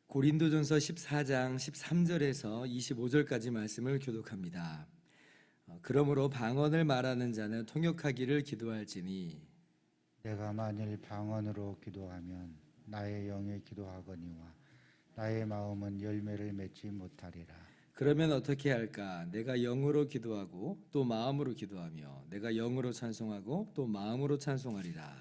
고린도전서 14장 13절에서 25절까지 말씀을 교독합니다. 그러므로 방언을 말하는 자는 통역하기를 기도할지니 내가 만일 방언으로 기도하면 나의 영이 기도하거니와 나의 마음은 열매를 맺지 못하리라. 그러면 어떻게 할까? 내가 영으로 기도하고 또 마음으로 기도하며 내가 영으로 찬송하고 또 마음으로 찬송하리라.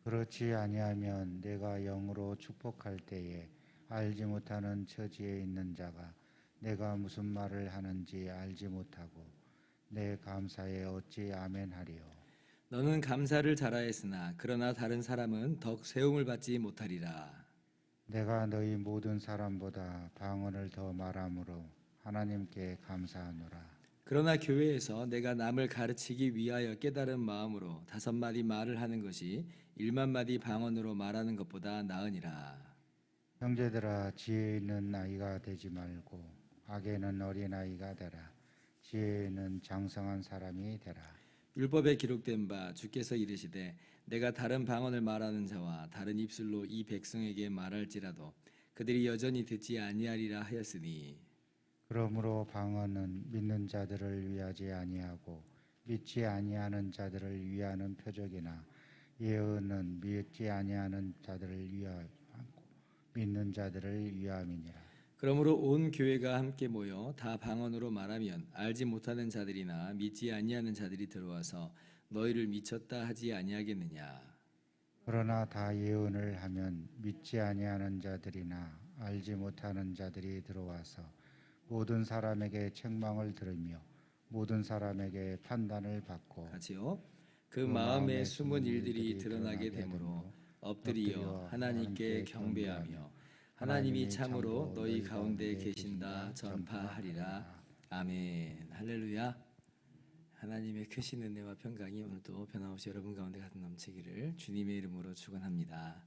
그렇지 아니하면 내가 영으로 축복할 때에 알지 못하는 처지에 있는 자가 내가 무슨 말을 하는지 알지 못하고 내 감사에 어찌 아멘하리요. 너는 감사를 잘하였으나 그러나 다른 사람은 덕 세움을 받지 못하리라. 내가 너희 모든 사람보다 방언을 더 말함으로 하나님께 감사하노라. 그러나 교회에서 내가 남을 가르치기 위하여 깨달은 마음으로 5마디 말을 하는 것이 1만마디 방언으로 말하는 것보다 나으니라. 형제들아, 지혜 있는 나이가 되지 말고 악에는 어린아이가 되라. 지혜에는 장성한 사람이 되라. 율법에 기록된 바 주께서 이르시되 내가 다른 방언을 말하는 자와 다른 입술로 이 백성에게 말할지라도 그들이 여전히 듣지 아니하리라 하였으니 그러므로 방언은 믿는 자들을 위하지 아니하고 믿지 아니하는 자들을 위하는 표적이나 예언은 믿지 아니하는 자들을 위하고 믿는 자들을 위함이니라. 그러므로 온 교회가 함께 모여 다 방언으로 말하면 알지 못하는 자들이나 믿지 아니하는 자들이 들어와서 너희를 미쳤다 하지 아니하겠느냐. 그러나 다 예언을 하면 믿지 아니하는 자들이나 알지 못하는 자들이 들어와서 모든 사람에게 책망을 들으며 모든 사람에게 판단을 받고 같이요. 그 마음에 숨은 일들이 드러나게 되므로 엎드리어 하나님께 경배하며 하나님이 참으로 너희 가운데 계신다 전파하리라. 아멘. 할렐루야. 하나님의 크신 은혜와 평강이 오늘도 변함없이 여러분 가운데 가득 넘치기를 주님의 이름으로 축원합니다.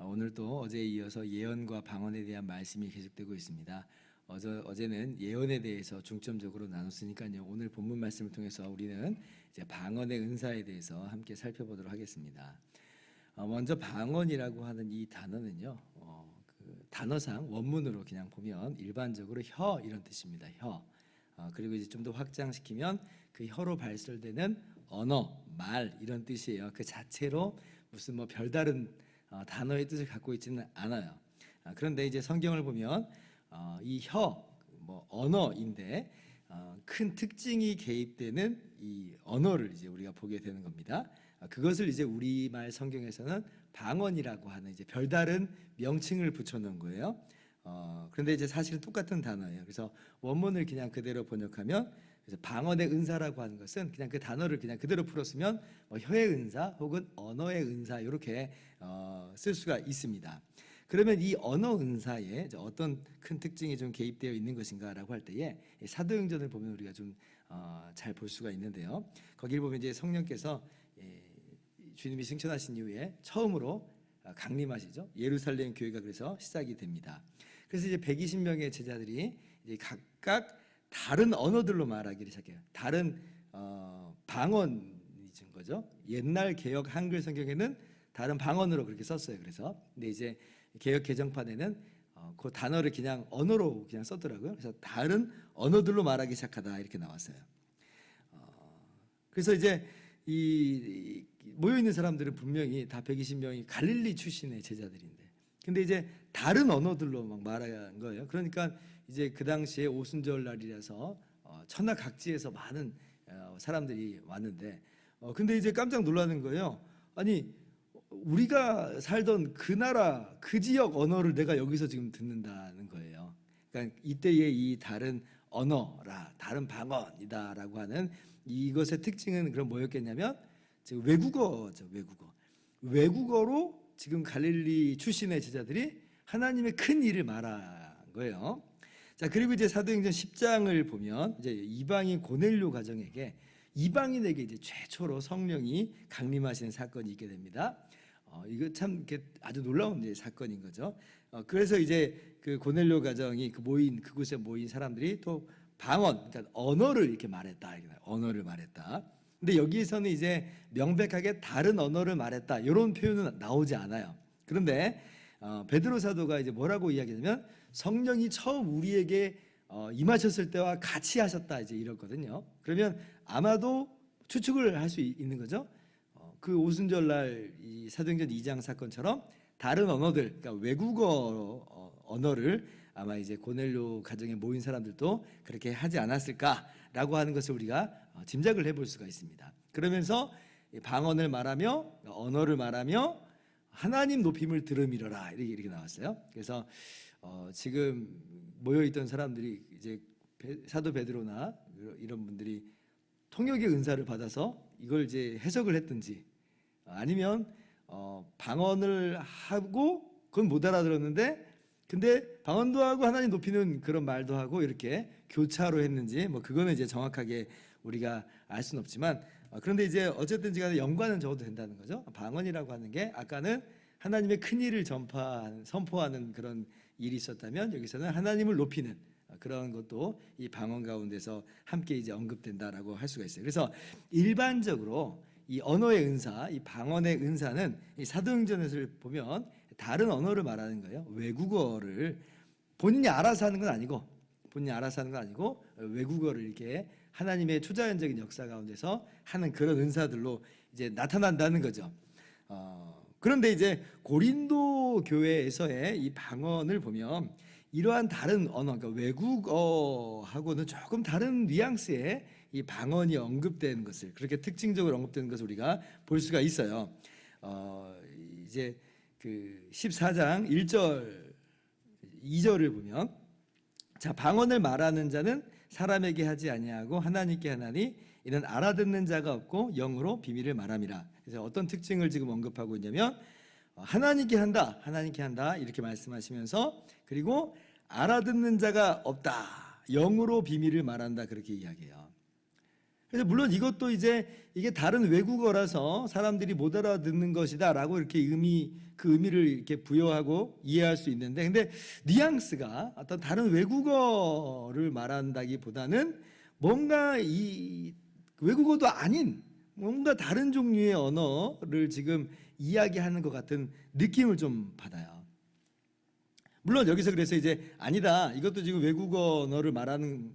오늘도 어제에 이어서 예언과 방언에 대한 말씀이 계속되고 있습니다. 어제는 예언에 대해서 중점적으로 나눴으니까요. 오늘 본문 말씀을 통해서 우리는 이제 방언의 은사에 대해서 함께 살펴보도록 하겠습니다. 먼저 방언이라고 하는 이 단어는요. 그 단어상 원문으로 그냥 보면 일반적으로 혀 이런 뜻입니다. 혀. 그리고 이제 좀 더 확장시키면 그 혀로 발설되는 언어, 말 이런 뜻이에요. 그 자체로 무슨 뭐 별다른 단어의 뜻을 갖고 있지는 않아요. 그런데 이제 성경을 보면 이 혀, 뭐 언어인데 큰 특징이 개입되는 이 언어를 이제 우리가 보게 되는 겁니다. 그것을 이제 우리말 성경에서는 방언이라고 하는 이제 별다른 명칭을 붙여놓은 거예요. 그런데 이제 사실은 똑같은 단어예요. 그래서 원문을 그냥 그대로 번역하면 그래서 방언의 은사라고 하는 것은 그냥 그 단어를 그냥 그대로 풀었으면 뭐 혀의 은사 혹은 언어의 은사 이렇게 쓸 수가 있습니다. 그러면 이 언어 은사에 어떤 큰 특징이 좀 개입되어 있는 것인가라고 할 때에 사도행전을 보면 우리가 좀 잘 볼 수가 있는데요. 거기를 보면 이제 성령께서 주님이 승천하신 이후에 처음으로 강림하시죠. 예루살렘 교회가 그래서 시작이 됩니다. 그래서 이제 120명의 제자들이 이제 각각 다른 언어들로 말하기를 시작해요. 다른 방언이진 거죠. 옛날 개역 한글 성경에는 다른 방언으로 그렇게 썼어요. 그래서 근데 이제 개역 개정판에는 그 단어를 그냥 언어로 그냥 썼더라고요. 그래서 다른 언어들로 말하기 시작하다 이렇게 나왔어요. 그래서 이제 이 모여 있는 사람들은 분명히 다 120명이 갈릴리 출신의 제자들인데, 근데 이제 다른 언어들로 막 말한 거예요. 그러니까 이제 그 당시에 오순절 날이라서 천하 각지에서 많은 사람들이 왔는데, 근데 이제 깜짝 놀라는 거예요. 아니 우리가 살던 그 나라 그 지역 언어를 내가 여기서 지금 듣는다는 거예요. 그러니까 이때의 이 다른 언어라, 다른 방언이다라고 하는 이것의 특징은 그럼 뭐였겠냐면 지금 외국어죠. 외국어로 지금 갈릴리 출신의 제자들이 하나님의 큰 일을 말한 거예요. 자, 그리고 이제 사도행전 10장을 보면 이제 이방인 고넬료 가정에게 이방인에게 이제 최초로 성령이 강림하시는 사건이 있게 됩니다. 이거 참 아주 놀라운 이제 사건인 거죠. 그래서 이제 그 고넬료 가정이 그곳에 모인 사람들이 또 방언, 그러니까 언어를 이렇게 말했다. 언어를 말했다. 근데 여기에서는 이제 명백하게 다른 언어를 말했다 이런 표현은 나오지 않아요. 그런데 베드로 사도가 이제 뭐라고 이야기하냐면 성령이 처음 우리에게 임하셨을 때와 같이 하셨다 이제 이렇거든요. 그러면 아마도 추측을 할 수 있는 거죠. 그 오순절날 이 사도행전 2장 사건처럼 다른 언어들, 그러니까 외국어 언어를 아마 이제 고넬료 가정에 모인 사람들도 그렇게 하지 않았을까라고 하는 것을 우리가 짐작을 해볼 수가 있습니다. 그러면서 방언을 말하며 언어를 말하며 하나님 높임을 들음이러라 이렇게 나왔어요. 그래서 지금 모여 있던 사람들이 이제 사도 베드로나 이런 분들이 통역의 은사를 받아서 이걸 이제 해석을 했든지 아니면 방언을 하고 그건 못 알아들었는데 근데 방언도 하고 하나님 높이는 그런 말도 하고 이렇게 교차로 했는지 뭐 그거는 이제 정확하게 우리가 알 수는 없지만 그런데 이제 어쨌든지 간에 연관은 적어도 된다는 거죠. 방언이라고 하는 게 아까는 하나님의 큰 일을 선포하는 그런 일이 있었다면 여기서는 하나님을 높이는 그런 것도 이 방언 가운데서 함께 이제 언급된다라고 할 수가 있어요. 그래서 일반적으로 이 언어의 은사, 이 방언의 은사는 이 사도행전을 보면 다른 언어를 말하는 거예요. 외국어를 본인이 알아서 하는 건 아니고 외국어를 이렇게 하나님의 초자연적인 역사 가운데서 하는 그런 은사들로 이제 나타난다는 거죠. 그런데 이제 고린도 교회에서의 이 방언을 보면 이러한 다른 언어, 그러니까 외국어하고는 조금 다른 뉘앙스의 이 방언이 언급되는 것을 그렇게 특징적으로 언급되는 것을 우리가 볼 수가 있어요. 이제 그 14장 1절 2절을 보면 자 방언을 말하는 자는 사람에게 하지 아니하고 하나님께 하나니 이는 알아듣는 자가 없고 영으로 비밀을 말함이라. 그래서 어떤 특징을 지금 언급하고 있냐면 하나님께 한다 이렇게 말씀하시면서 그리고 알아듣는 자가 없다 영으로 비밀을 말한다 그렇게 이야기해요. 그래서 물론 이것도 이제 이게 다른 외국어라서 사람들이 못 알아듣는 것이다라고 이렇게 그 의미를 이렇게 부여하고 이해할 수 있는데 근데 뉘앙스가 어떤 다른 외국어를 말한다기보다는 뭔가 이 외국어도 아닌 뭔가 다른 종류의 언어를 지금 이야기하는 것 같은 느낌을 좀 받아요. 물론 여기서 그래서 이제 아니다 이것도 지금 외국어 언어를 말하는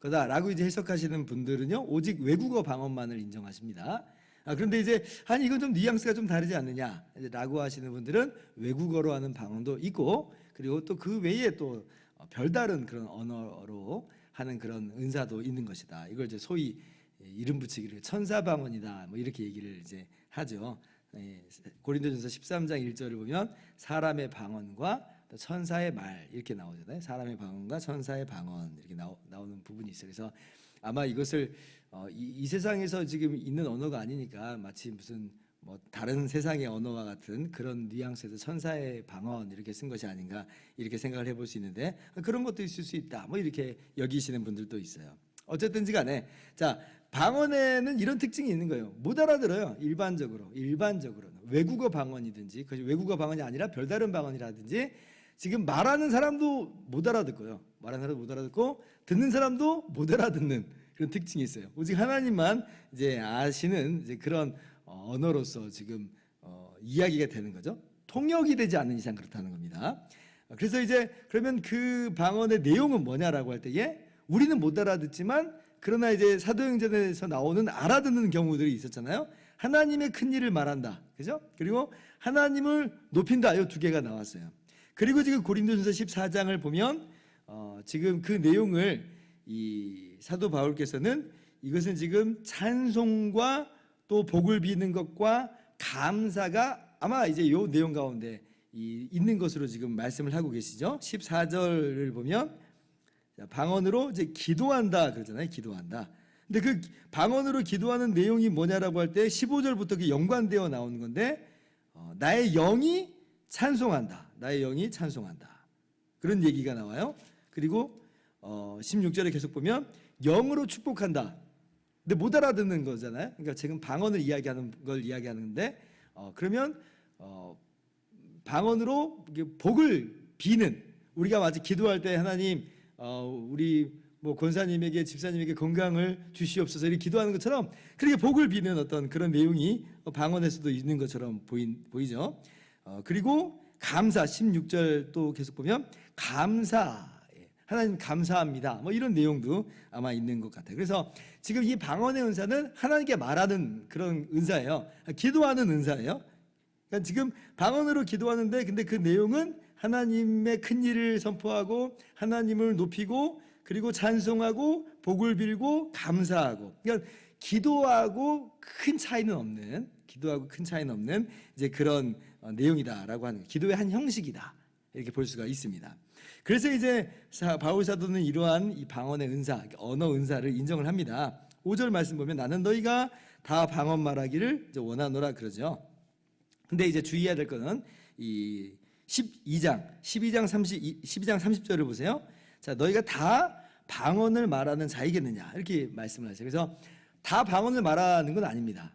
거다라고 이제 해석하시는 분들은요 오직 외국어 방언만을 인정하십니다. 그런데 이제 아니 이건 좀 뉘앙스가 좀 다르지 않느냐라고 하시는 분들은 외국어로 하는 방언도 있고 그리고 또 그 외에 또 별다른 그런 언어로 하는 그런 은사도 있는 것이다. 이걸 이제 소위 이름 붙이기를 천사 방언이다 뭐 이렇게 얘기를 이제 하죠. 고린도전서 13장 1절을 보면 사람의 방언과 또 천사의 말 이렇게 나오잖아요. 사람의 방언과 천사의 방언 이렇게 나오는 부분이 있어요. 그래서 아마 이것을 이 세상에서 지금 있는 언어가 아니니까 마치 무슨 뭐 다른 세상의 언어와 같은 그런 뉘앙스에서 천사의 방언 이렇게 쓴 것이 아닌가 이렇게 생각을 해볼 수 있는데 그런 것도 있을 수 있다 뭐 이렇게 여기시는 분들도 있어요. 어쨌든지 간에 자 방언에는 이런 특징이 있는 거예요. 못 알아들어요. 일반적으로 외국어 방언이든지 그 외국어 방언이 아니라 별다른 방언이라든지 지금 말하는 사람도 못 알아듣고요. 말하는 사람도 못 알아듣고 듣는 사람도 못 알아듣는 그런 특징이 있어요. 오직 하나님만 이제 아시는 이제 그런 언어로서 지금 이야기가 되는 거죠. 통역이 되지 않는 이상 그렇다는 겁니다. 그래서 이제 그러면 그 방언의 내용은 뭐냐라고 할 때에 우리는 못 알아듣지만 그러나 이제 사도행전에서 나오는 알아듣는 경우들이 있었잖아요. 하나님의 큰 일을 말한다. 그죠? 그리고 하나님을 높인다. 이 두 개가 나왔어요. 그리고 지금 고린도전서 14장을 보면 지금 그 내용을 이 사도 바울께서는 이것은 지금 찬송과 또 복을 비는 것과 감사가 아마 이제 요 내용 가운데 있는 것으로 지금 말씀을 하고 계시죠. 14절을 보면 방언으로 이제 기도한다 그러잖아요. 기도한다. 근데 그 방언으로 기도하는 내용이 뭐냐라고 할 때 15절부터 연관되어 나오는 건데 나의 영이 찬송한다. 나의 영이 찬송한다. 그런 얘기가 나와요. 그리고 16절에 계속 보면 영으로 축복한다. 근데 못 알아듣는 거잖아요. 그러니까 지금 방언을 이야기하는 걸 이야기하는데 그러면 방언으로 이게 복을 비는, 우리가 마치 기도할 때 하나님 우리 뭐 권사님에게 집사님에게 건강을 주시옵소서 이렇게 기도하는 것처럼 그렇게 복을 비는 어떤 그런 내용이 방언에서도 있는 것처럼 보이죠. 그리고 감사 16절 또 계속 보면 감사, 하나님 감사합니다 뭐 이런 내용도 아마 있는 것 같아요. 그래서 지금 이 방언의 은사는 하나님께 말하는 그런 은사예요. 기도하는 은사예요. 그러니까 지금 방언으로 기도하는데 근데 그 내용은 하나님의 큰 일을 선포하고 하나님을 높이고 그리고 찬송하고 복을 빌고 감사하고, 그러니까 기도하고 큰 차이는 없는 이제 그런 내용이다라고 하는 거예요. 기도의 한 형식이다 이렇게 볼 수가 있습니다. 그래서 이제 바울 사도는 이러한 이 방언의 은사, 언어 은사를 인정을 합니다. 5절 말씀 보면 나는 너희가 다 방언 말하기를 원하노라 그러죠. 근데 이제 주의해야 될 거는 이 12장 30절을 보세요. 자, 너희가 다 방언을 말하는 자이겠느냐 이렇게 말씀을 하세요. 그래서 다 방언을 말하는 건 아닙니다.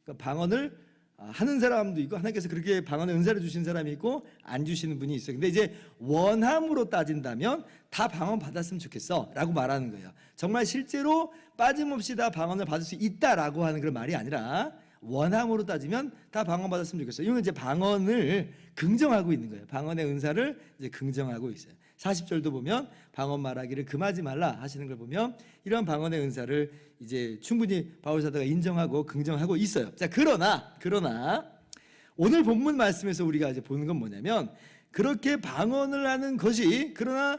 그러니까 방언을 하는 사람도 있고 하나님께서 그렇게 방언의 은사를 주신 사람이 있고 안 주시는 분이 있어요. 근데 이제 원함으로 따진다면 다 방언 받았으면 좋겠어 라고 말하는 거예요. 정말 실제로 빠짐없이 다 방언을 받을 수 있다라고 하는 그런 말이 아니라 원함으로 따지면 다 방언 받았으면 좋겠어요. 이건 이제 방언을 긍정하고 있는 거예요. 방언의 은사를 이제 긍정하고 있어요. 40절도 보면 방언 말하기를 금하지 말라 하시는 걸 보면 이런 방언의 은사를 이제 충분히 바울 사도가 인정하고 긍정하고 있어요. 자, 그러나 오늘 본문 말씀에서 우리가 이제 보는 건 뭐냐면 그렇게 방언을 하는 것이 그러나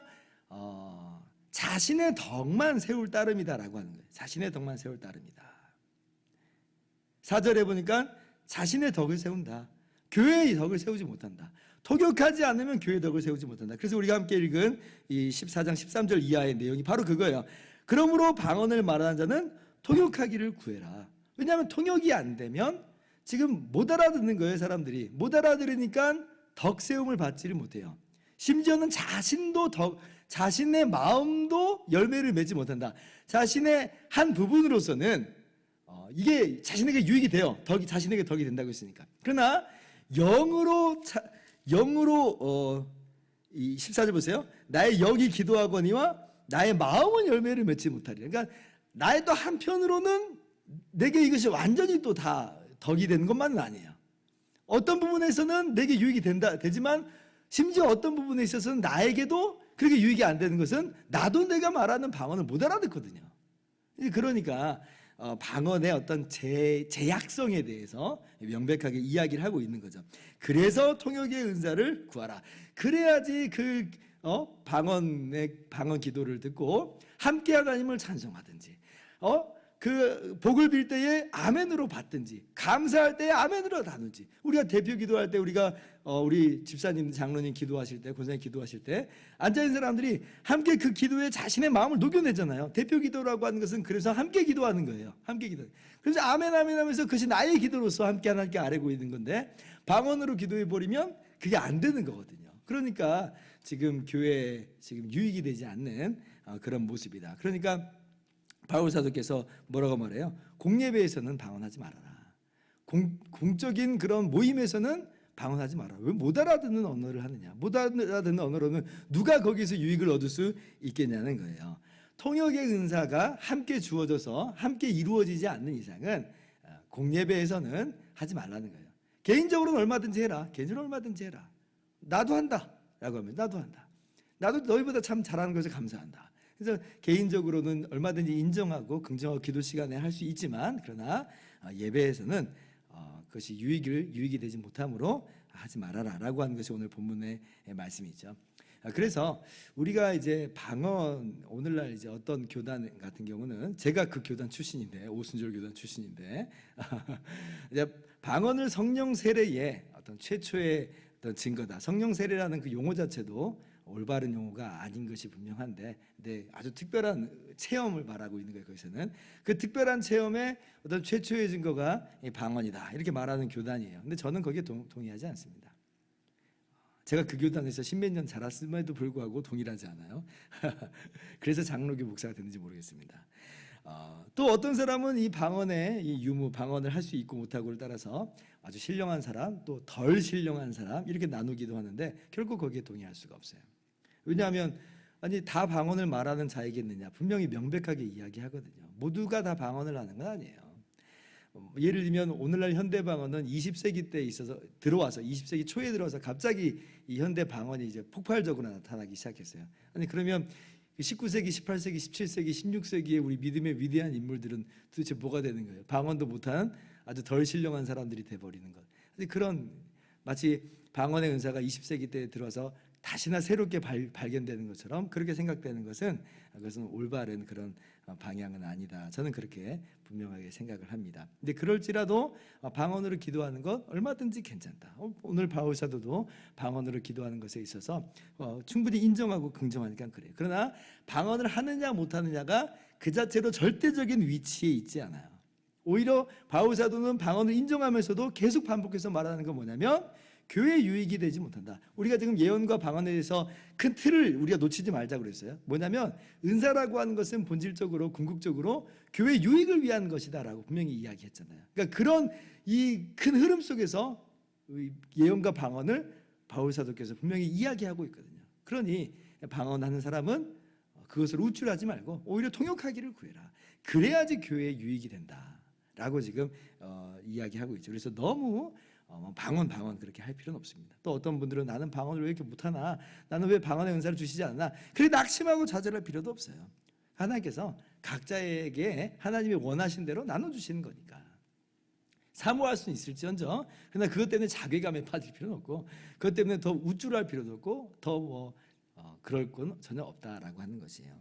자신의 덕만 세울 따름이다라고 하는 거예요. 자신의 덕만 세울 따름이다. 4절에 보니까 자신의 덕을 세운다. 교회의 덕을 세우지 못한다. 토격하지 않으면 교회의 덕을 세우지 못한다. 그래서 우리가 함께 읽은 이 14장 13절 이하의 내용이 바로 그거예요. 그러므로 방언을 말하는 자는 통역하기를 구해라. 왜냐하면 통역이 안 되면 지금 못 알아듣는 거예요. 사람들이 못 알아들으니까 덕 세움을 받지를 못해요. 심지어는 자신의 마음도 열매를 맺지 못한다. 자신의 한 부분으로서는 이게 자신에게 유익이 돼요. 자신에게 덕이 된다고 했으니까. 그러나 영으로 이 14절 보세요. 나의 영이 기도하거니와 나의 마음은 열매를 맺지 못하리라. 그러니까 나의 또 한편으로는 내게 이것이 완전히 또 다 덕이 되는 것만은 아니에요. 어떤 부분에서는 내게 유익이 되지만 심지어 어떤 부분에 있어서는 나에게도 그렇게 유익이 안 되는 것은 나도 내가 말하는 방언을 못 알아듣거든요. 그러니까 방언의 어떤 제약성에 대해서 명백하게 이야기를 하고 있는 거죠. 그래서 통역의 은사를 구하라. 그래야지 그 방언 기도를 듣고 함께 하나님을 찬송하든지 그 복을 빌 때에 아멘으로 받든지 감사할 때에 아멘으로 다든지, 우리가 대표 기도할 때 우리가 우리 집사님 장로님 기도하실 때 권사님 기도하실 때 앉아있는 사람들이 함께 그 기도에 자신의 마음을 녹여내잖아요. 대표 기도라고 하는 것은 그래서 함께 기도하는 거예요. 함께 기도. 그래서 아멘 아멘 하면서 그것이 나의 기도로서 함께 하나님께 아뢰고 있는 건데 방언으로 기도해 버리면 그게 안 되는 거거든요. 그러니까 지금 교회에 지금 유익이 되지 않는 그런 모습이다. 그러니까 바울 사도께서 뭐라고 말해요? 공예배에서는 방언하지 말아라. 공적인 그런 모임에서는 방언하지 마라. 왜 못 알아듣는 언어를 하느냐? 못 알아듣는 언어로는 누가 거기서 유익을 얻을 수 있겠냐는 거예요. 통역의 은사가 함께 주어져서 함께 이루어지지 않는 이상은 공예배에서는 하지 말라는 거예요. 개인적으로는 얼마든지 해라. 개인적으로 얼마든지 해라. 나도 한다 라고 하면 나도 한다. 나도 너희보다 참 잘하는 것을 감사한다. 그래서 개인적으로는 얼마든지 인정하고 긍정하고 기도 시간에 할 수 있지만 그러나 예배에서는 그것이 유익이 되지 못하므로 하지 말아라라고 하는 것이 오늘 본문의 말씀이죠. 그래서 우리가 이제 방언, 오늘날 이제 어떤 교단 같은 경우는 제가 그 교단 출신인데, 오순절 교단 출신인데 이제 방언을 성령 세례의 어떤 최초의 어떤 증거다. 성령 세례라는 그 용어 자체도 올바른 용어가 아닌 것이 분명한데, 근데 아주 특별한 체험을 말하고 있는 거예요. 거기서는 그 특별한 체험의 어떤 최초의 증거가 이 방언이다 이렇게 말하는 교단이에요. 근데 저는 거기에 동의하지 않습니다. 제가 그 교단에서 십몇 년 자랐음에도 불구하고 동일하지 않아요. 그래서 장로교 목사가 됐는지 모르겠습니다. 또 어떤 사람은 이 방언의 이 유무, 방언을 할 수 있고 못하고를 따라서 아주 신령한 사람, 또 덜 신령한 사람 이렇게 나누기도 하는데 결국 거기에 동의할 수가 없어요. 왜냐하면 아니 다 방언을 말하는 자이겠느냐, 분명히 명백하게 이야기하거든요. 모두가 다 방언을 하는 건 아니에요. 예를 들면 오늘날 현대 방언은 20세기 때 있어서 들어와서 20세기 초에 들어와서 갑자기 이 현대 방언이 이제 폭발적으로 나타나기 시작했어요. 아니 그러면 19세기, 18세기, 17세기, 16세기에 우리 믿음의 위대한 인물들은 도대체 뭐가 되는 거예요? 방언도 못하는 아주 덜 신령한 사람들이 돼버리는 것. 그런 마치 방언의 은사가 20세기 때에 들어와서 다시나 새롭게 발견되는 것처럼 그렇게 생각되는 것은 그것은 올바른 그런 방향은 아니다. 저는 그렇게 분명하게 생각을 합니다. 근데 그럴지라도 방언으로 기도하는 것 얼마든지 괜찮다. 오늘 바울 사도도 방언으로 기도하는 것에 있어서 충분히 인정하고 긍정하니까 그래요. 그러나 방언을 하느냐 못하느냐가 그 자체로 절대적인 위치에 있지 않아요. 오히려 바울 사도는 방언을 인정하면서도 계속 반복해서 말하는 건 뭐냐면 교회 유익이 되지 못한다. 우리가 지금 예언과 방언에 대해서 큰 틀을 우리가 놓치지 말자고 그랬어요. 뭐냐면 은사라고 하는 것은 본질적으로 궁극적으로 교회 유익을 위한 것이다라고 분명히 이야기했잖아요. 그러니까 그런 이 큰 흐름 속에서 예언과 방언을 바울 사도께서 분명히 이야기하고 있거든요. 그러니 방언하는 사람은 그것을 우쭐하지 말고 오히려 통역하기를 구해라. 그래야지 교회에 유익이 된다라고 지금 이야기하고 있죠. 그래서 너무 방언 그렇게 할 필요는 없습니다. 또 어떤 분들은 나는 방언을 왜 이렇게 못하나, 나는 왜 방언의 은사를 주시지 않나, 그렇게 낙심하고 좌절할 필요도 없어요. 하나님께서 각자에게 하나님이 원하신 대로 나눠주시는 거니까 사모할 수는 있을지언정 그러나 그것 때문에 자괴감에 빠질 필요는 없고 그것 때문에 더 우쭐할 필요도 없고 더 그럴 건 전혀 없다라고 하는 것이에요.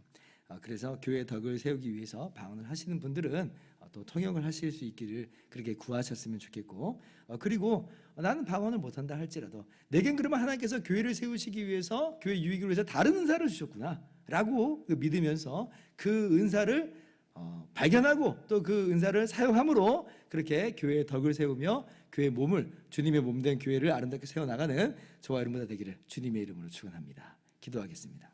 그래서 교회의 덕을 세우기 위해서 방언을 하시는 분들은 또 통역을 하실 수 있기를 그렇게 구하셨으면 좋겠고, 그리고 나는 방언을 못한다 할지라도 내겐 그러면 하나님께서 교회를 세우시기 위해서 교회 유익을 위해서 다른 은사를 주셨구나 라고 믿으면서 그 은사를 발견하고 또 그 은사를 사용함으로 그렇게 교회의 덕을 세우며 교회의 몸을, 주님의 몸된 교회를 아름답게 세워나가는 저와 여러분들 되기를 주님의 이름으로 축원합니다. 기도하겠습니다.